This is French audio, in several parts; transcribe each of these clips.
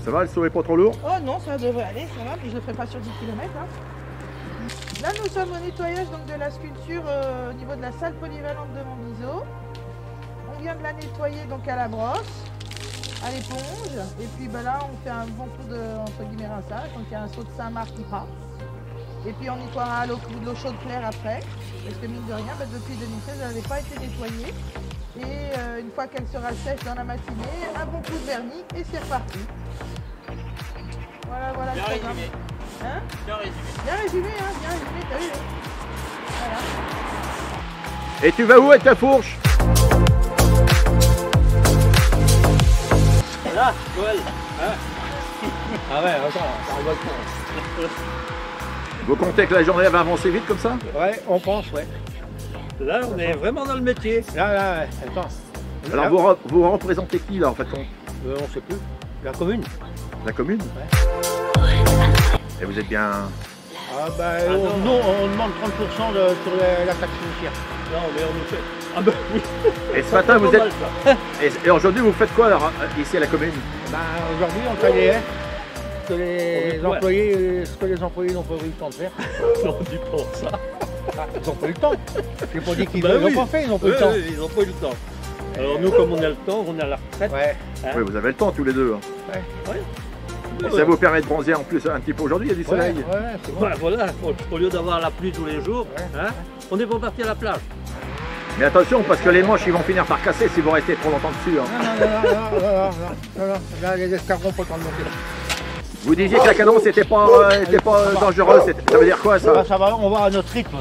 Ça va, le seau est pas trop lourd? Oh non, ça devrait aller, ça va, puis je le ferai pas sur 10 km. Hein. Là, nous sommes au nettoyage donc, de la sculpture au niveau de la salle polyvalente de Montbiseau. On vient de la nettoyer donc à la brosse, à l'éponge, et puis ben, là, on fait un bon coup de entre guillemets rinçage, donc il y a un seau de Saint-Marc qui passe. Et puis on nettoiera à l'eau chaude claire après, parce que mine de rien, ben, depuis 2016, elle n'avait pas été nettoyée. Et une fois qu'elle sera sèche dans la matinée, un bon coup de vernis et c'est reparti. Voilà, voilà. Bien résumé. Hein? Bien résumé. Bien résumé, hein? Bien résumé, t'as vu? Voilà. Et tu vas où avec ta fourche? Là, Joël. Hein? Ah ouais, attends, ça rigole pas. Vous comptez que la journée va avancer vite comme ça? Ouais, on pense, ouais. Là, on est vraiment dans le métier. Là, attends. Alors vous représentez qui là en fait? On sait plus. La commune. La commune? Ouais. Et vous êtes bien... Ah bah, nous, on demande 30% sur la taxe foncière. Non, mais on nous fait. Ah bah oui. Et ce matin vous êtes... Et aujourd'hui vous faites quoi alors, ici à la commune? Bah, aujourd'hui, on taille les haies. Ce que les employés n'ont pas eu le temps de faire. On dit pour ça. Ah, ils n'ont pas eu le temps. J'ai pas dit qu'ils Bah n'ont oui. pas fait, ils n'ont pas eu le temps. Ils n'ont pas eu le temps. Alors nous, comme on a le temps, on est à la retraite. Ouais. Hein? Oui, vous avez le temps tous les deux. Hein. Ouais. Et ça vous permet de bronzer en plus un petit peu aujourd'hui, il y a du soleil. Ouais, c'est bon. Ouais, voilà, au lieu d'avoir la pluie tous les jours, hein, on est pas parti à la plage. Mais attention parce que les manches ils vont finir par casser si vous restez trop longtemps dessus. Hein. Non, là, les escargots n'ont pas le temps de monter. Vous disiez que la cadence n'était pas dangereuse, ça veut dire quoi ça? Ça va, on va à notre rythme.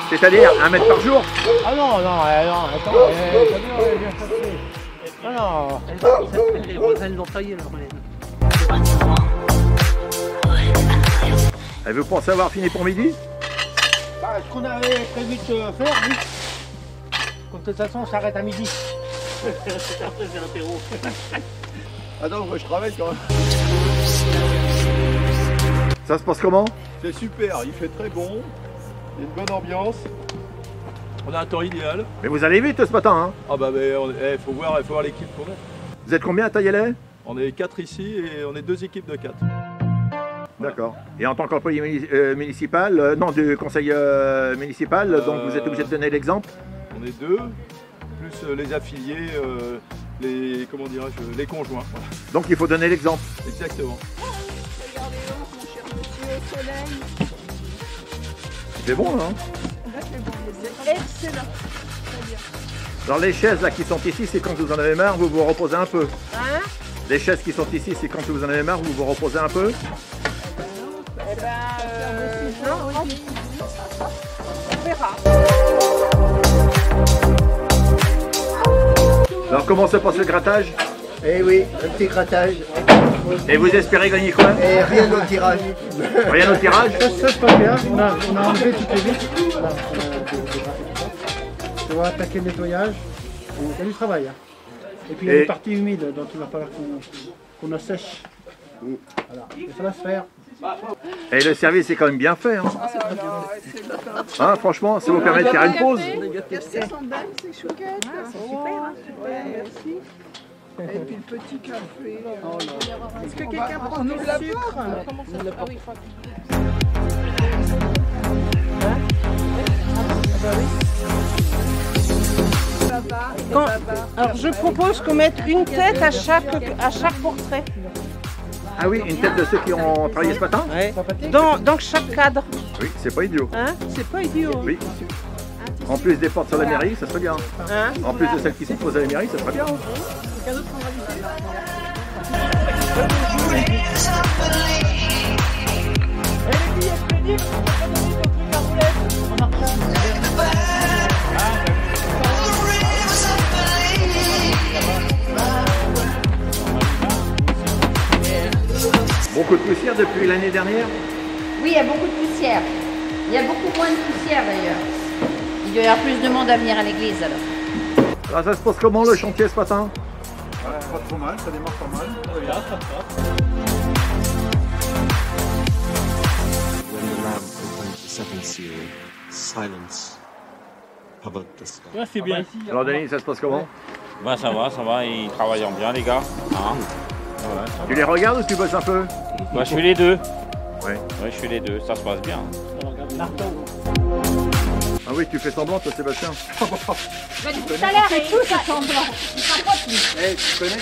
C'est-à-dire 1 mètre par jour? Ah non, attends, non. Elles l'ont taillé leur laine. Et vous pensez avoir fini pour midi? Bah, ce qu'on avait prévu de faire, oui. Comme de toute façon, on s'arrête à midi. Après, c'est l'apéro. Attends, moi je travaille quand même. Ça se passe comment? C'est super, il fait très bon, il y a une bonne ambiance. On a un temps idéal. Mais vous allez vite ce matin, hein? Ah bah mais faut voir l'équipe qu'on est. Vous êtes combien à tailler les? On est 4 ici et on est 2 équipes de 4. D'accord. Et en tant qu'employé municipal, non du conseil municipal, donc vous êtes obligé de donner l'exemple? On est 2, plus les affiliés, les, comment dirais-je, les conjoints. Voilà. Donc il faut donner l'exemple. Exactement. Regardez l'eau, mon cher monsieur, au soleil. C'est bon, hein? C'est excellent. Très bien. Alors les chaises là qui sont ici, c'est quand vous en avez marre, vous vous reposez un peu. Hein? Les chaises qui sont ici, c'est quand vous en avez marre, vous vous reposez un peu. Eh ben, non, on verra. Alors comment se passe le grattage? Eh oui, un petit grattage. Et vous espérez gagner quoi? Et rien au tirage. Rien au tirage? Ça se passe bien, on a enlevé toutes les vitres. Voilà, on va attaquer le nettoyage. Il y a du travail. Hein. Et puis il y a une partie humide, donc il va falloir qu'on assèche. Voilà, et ça va se faire. Et le service est quand même bien fait. Hein, hein franchement, ça vous permet de faire une pause. C'est chouquette. C'est super. Ouais, merci. Et puis le petit café. Est-ce que quelqu'un prend du sucre? Comment ça se passe? Ah oui, alors je propose qu'on mette une tête à chaque portrait. Ah oui, une tête de ceux qui ont travaillé ce matin? Ouais. Dans chaque cadre. Oui, c'est pas idiot. Hein? C'est pas idiot. Oui. En plus des portes sur la mairie, ça serait bien. Hein? En plus de celles qui sont posées à la mairie, ça serait bien. Beaucoup de poussière depuis l'année dernière? Oui, il y a beaucoup de poussière. Il y a beaucoup moins de poussière d'ailleurs. Il doit y avoir plus de monde à venir à l'église alors. Alors ça se passe comment le chantier ce matin? Pas trop mal, ça démarre pas mal. Très bien, ça va. When the lamp opened the seventh seal, silence covered the sky. Ouais, c'est bien. Alors Denis, ça se passe comment? Ben ça va, ils travaillent bien les gars. Hein. Tu les regardes ou tu bosses un peu? Moi je fais les deux. Ouais. Ouais, je fais les deux, ça se passe bien. Ah oui, tu fais semblant toi Sébastien. Mais tout à l'heure, il fait semblant. Il s'en fout, lui. Eh, tu connais?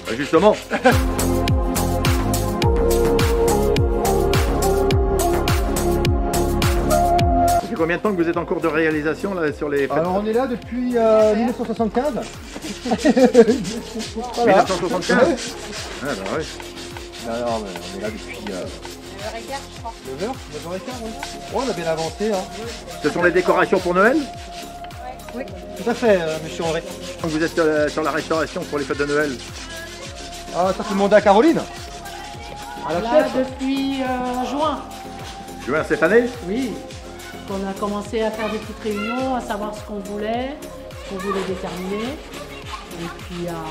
Bah, justement. Ça fait combien de temps que vous êtes en cours de réalisation là sur les... Alors on est là depuis 1975. 1975. Ah bah ouais. Alors on est là depuis 9h15 je crois. 9h 9h15 oui. Oh, on a bien avancé hein. Ce sont les décorations pour Noël? Oui. Tout à fait monsieur André. Donc vous êtes sur la restauration pour les fêtes de Noël? Ah ça faut demander à Caroline. À la Là chef. depuis juin. Juin cette année? Oui. On a commencé à faire des petites réunions, à savoir ce qu'on voulait déterminer. Et puis à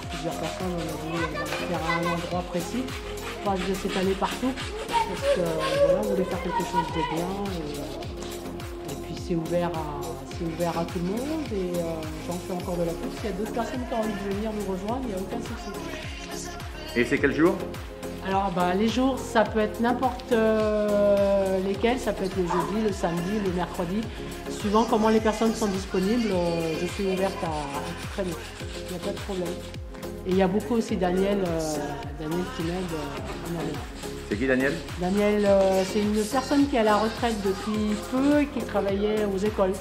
plusieurs personnes, on a voulu faire à un endroit précis. Pas de s'étaler partout. Parce que voilà, on voulait faire quelque chose de bien. Et puis c'est ouvert à tout le monde. Et j'en fais encore de la place. S'il y a d'autres personnes qui ont envie de venir nous rejoindre, il n'y a aucun souci. Et c'est quel jour? Alors les jours, ça peut être n'importe lesquels, ça peut être le jeudi, le samedi, le mercredi, suivant comment les personnes sont disponibles, je suis ouverte à tout créneau, il n'y a pas de problème. Et il y a beaucoup aussi Daniel qui m'aide énormément. C'est qui Daniel? Daniel, c'est une personne qui est à la retraite depuis peu et qui travaillait aux écoles,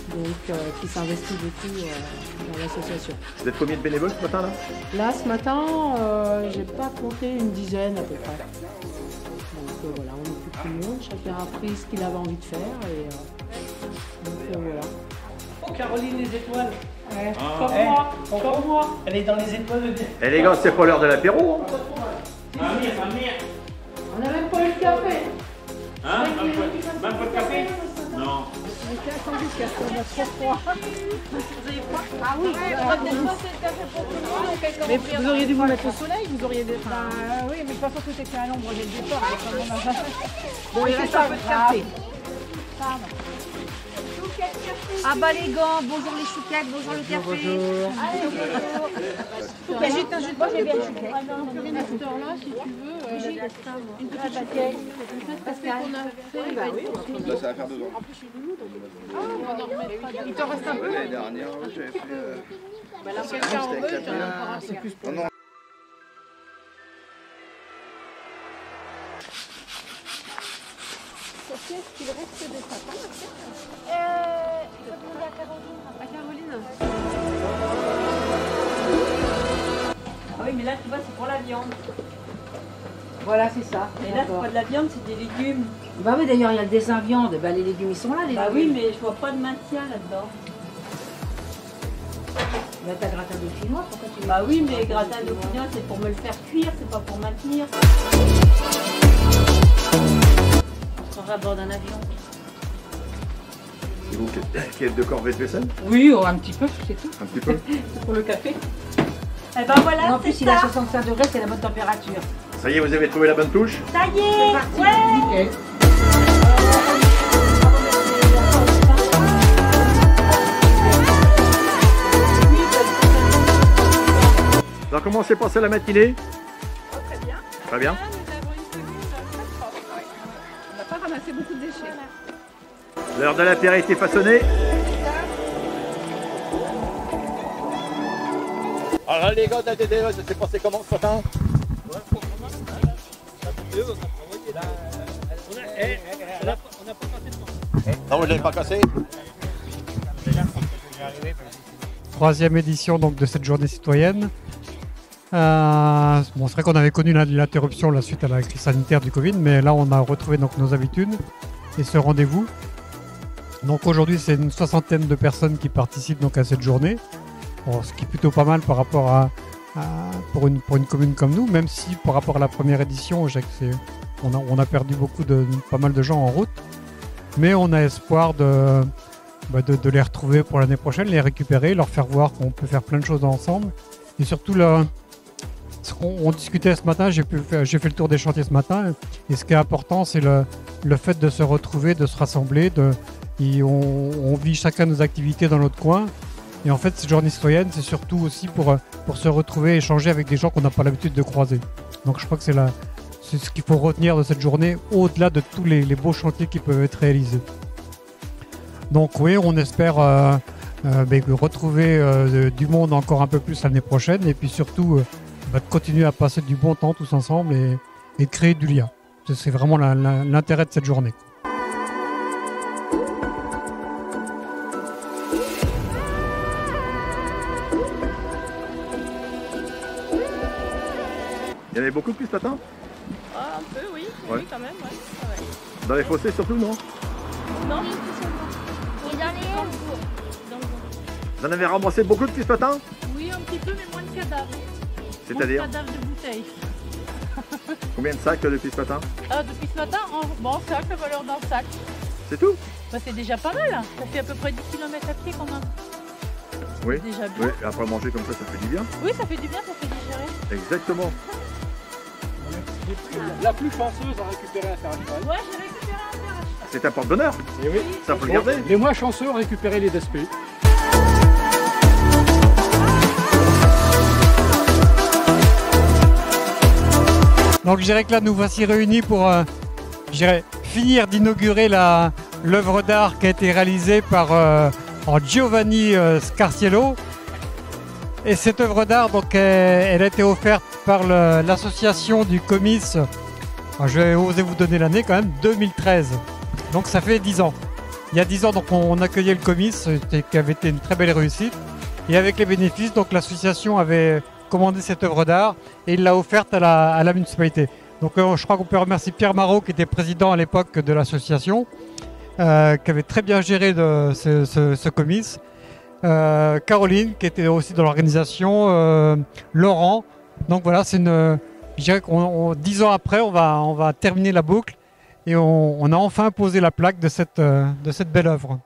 donc qui s'investit beaucoup dans l'association. Vous êtes combien de bénévoles ce matin là? Là, ce matin, j'ai pas compté une dizaine à peu près. Donc voilà, on occupe tout le monde, chacun a pris ce qu'il avait envie de faire et donc voilà. Caroline les étoiles. Ouais. Comme moi. Elle est dans les étoiles. Eh les gars, c'est pas l'heure de l'apéro. Hein? On n'a même pas eu le café. Hein? Même pas de café? Non. J'ai attendu parce qu'on a trop froid. Ah oui, on va peut-être passer le café pour tout le monde. Mais vous auriez dû vous mettre au soleil, vous auriez dû... oui, mais de toute façon tout était à l'ombre dès le départ. Bon, il reste un peu de café. Pardon. Ah bah les gants, bonjour les chouquettes, bonjour le café. Bonjour. Allez, juste moi j'ai bien le chouquet. Là, si tu veux, une petite chouquette. Parce qu'on a fait... Là, ça va faire 2 ans. Il t'en reste un peu? L'année dernière, j'avais fait... Là, quelqu'un en veut, j'en ai encore un peu. C'est plus pour... Non. Est-ce qu'il reste des sapins? Il faut demander à Caroline. Ah oui, mais là, tu vois, c'est pour la viande. Voilà, c'est ça. Et là, c'est pas de la viande, c'est des légumes. Bah oui, d'ailleurs, il y a le dessin viande. Bah, les légumes, ils sont là, les Bah légumes. oui, mais je vois pas de maintien là-dedans. Bah, t'as gratin dauphinois, pourquoi tu... Bah oui, mais gratin dauphinois, c'est pour me le faire cuire, c'est pas pour maintenir. On sera à bord d'un avion. Et vous qui êtes de corps vaisselle? Oui, un petit peu, c'est tout. Un petit peu. C'est pour le café. Eh ben voilà, En plus, il est à 65 degrés, c'est la bonne température. Ça y est, vous avez trouvé la bonne touche? Ça y est. C'est parti, Ouais. nickel. Alors comment s'est passée la matinée? Très bien. Très bien. Nous avons une commune très propre. On n'a pas ramassé beaucoup de déchets. L'heure de l'apéritif a sonné. Alors les gars, ça s'est passé comment ce matin? Non, vous ne l'avez pas cassé? Troisième édition donc, de cette journée citoyenne. Bon, c'est vrai qu'on avait connu l'interruption suite à la crise sanitaire du Covid, mais là on a retrouvé donc, nos habitudes et ce rendez-vous. Donc aujourd'hui c'est une 60aine de personnes qui participent donc, à cette journée, bon, ce qui est plutôt pas mal par rapport pour une commune comme nous, même si par rapport à la première édition, on a perdu pas mal de gens en route, mais on a espoir de les retrouver pour l'année prochaine, les récupérer, leur faire voir qu'on peut faire plein de choses ensemble. Et surtout, on discutait ce matin, j'ai fait le tour des chantiers ce matin, et ce qui est important, c'est le fait de se retrouver, de se rassembler, on vit chacun nos activités dans notre coin, Et en fait, cette journée citoyenne, c'est surtout aussi pour se retrouver, échanger avec des gens qu'on n'a pas l'habitude de croiser. Donc je crois que c'est ce qu'il faut retenir de cette journée, au-delà de tous les beaux chantiers qui peuvent être réalisés. Donc oui, on espère retrouver du monde encore un peu plus l'année prochaine, et puis surtout de continuer à passer du bon temps tous ensemble et de créer du lien. C'est vraiment l'intérêt de cette journée. Il y en avait beaucoup plus ce matin? Ah, un peu, oui. Ouais. Oui, quand même, ouais. Ah ouais. Dans les fossés surtout, non? Non, spécialement. Et dans les Vous en avez ramassé beaucoup depuis ce matin? Oui, un petit peu, mais moins de cadavres. C'est-à-dire? Moins de cadavres de bouteilles. Combien de sacs depuis ce matin? Depuis ce matin, en sac, la valeur d'un sac. C'est tout? Bah, c'est déjà pas mal. Ça fait à peu près 10 km à pied quand même. Oui. Déjà bien. Oui, et après manger comme ça fait du bien. Oui, ça fait du bien, ça fait digérer. Exactement. La plus chanceuse à récupérer un fer à cheval. Ouais, j'ai récupéré un fer à cheval. C'est un porte-bonheur. Et oui. Ça faut le garder. Les moins chanceux ont récupéré les DSP. Donc je dirais que là nous voici réunis pour finir d'inaugurer l'œuvre d'art qui a été réalisée par Giovanni Scarciello. Et cette œuvre d'art, donc, elle a été offerte par l'association du Comice, je vais oser vous donner l'année quand même, 2013. Donc ça fait 10 ans. Il y a 10 ans, donc, on accueillait le Comice, qui avait été une très belle réussite. Et avec les bénéfices, donc l'association avait commandé cette œuvre d'art et il l'a offerte à la municipalité. Donc je crois qu'on peut remercier Pierre Marot, qui était président à l'époque de l'association, qui avait très bien géré ce Comice. Caroline qui était aussi dans l'organisation, Laurent. Donc voilà, c'est je dirais qu'on 10 ans après, on va terminer la boucle et on a enfin posé la plaque de cette belle œuvre.